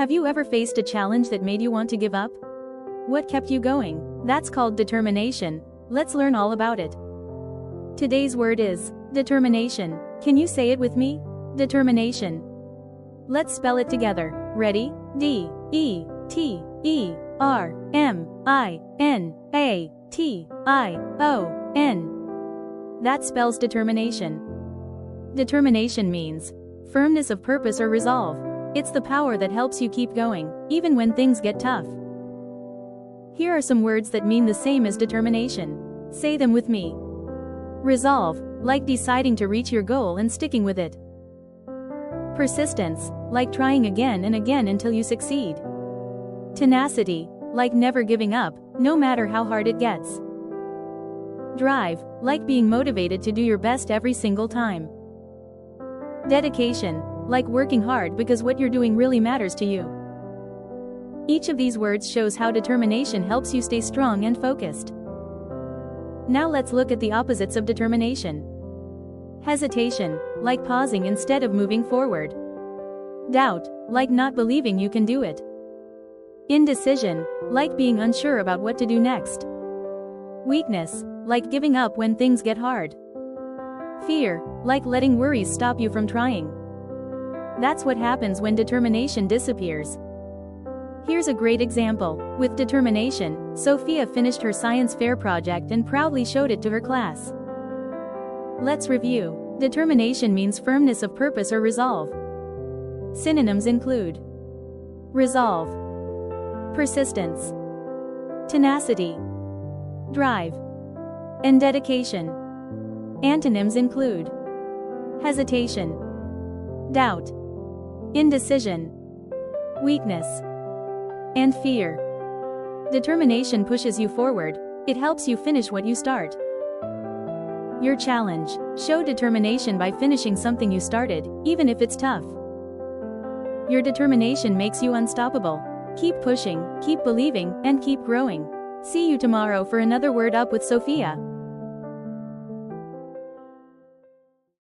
Have you ever faced a challenge that made you want to give up? What kept you going? That's called determination. Let's learn all about it. Today's word is determination. Can you say it with me? Determination. Let's spell it together. Ready? D-E-T-E-R-M-I-N-A-T-I-O-N. That spells determination. Determination means firmness of purpose or resolve. It's the power that helps you keep going, even when things get tough. Here are some words that mean the same as determination. Say them with me. Resolve, like deciding to reach your goal and sticking with it. Persistence, like trying again and again until you succeed. Tenacity, like never giving up, no matter how hard it gets. Drive, like being motivated to do your best every single time. Dedication, like working hard because what you're doing really matters to you. Each of these words shows how determination helps you stay strong and focused. Now let's look at the opposites of determination. Hesitation, like pausing instead of moving forward. Doubt, like not believing you can do it. Indecision, like being unsure about what to do next. Weakness, like giving up when things get hard. Fear, like letting worries stop you from trying. That's what happens when determination disappears. Here's a great example. With determination, Sofia finished her science fair project and proudly showed it to her class. Let's review. Determination means firmness of purpose or resolve. Synonyms include resolve, persistence, tenacity, drive, and dedication. Antonyms include hesitation, doubt, indecision, weakness, and fear. Determination pushes you forward. It helps you finish what you start. Your challenge: show determination by finishing something you started, even if it's tough. Your determination makes you unstoppable. Keep pushing, keep believing, and keep growing. See you tomorrow for another Word Up with Sophia.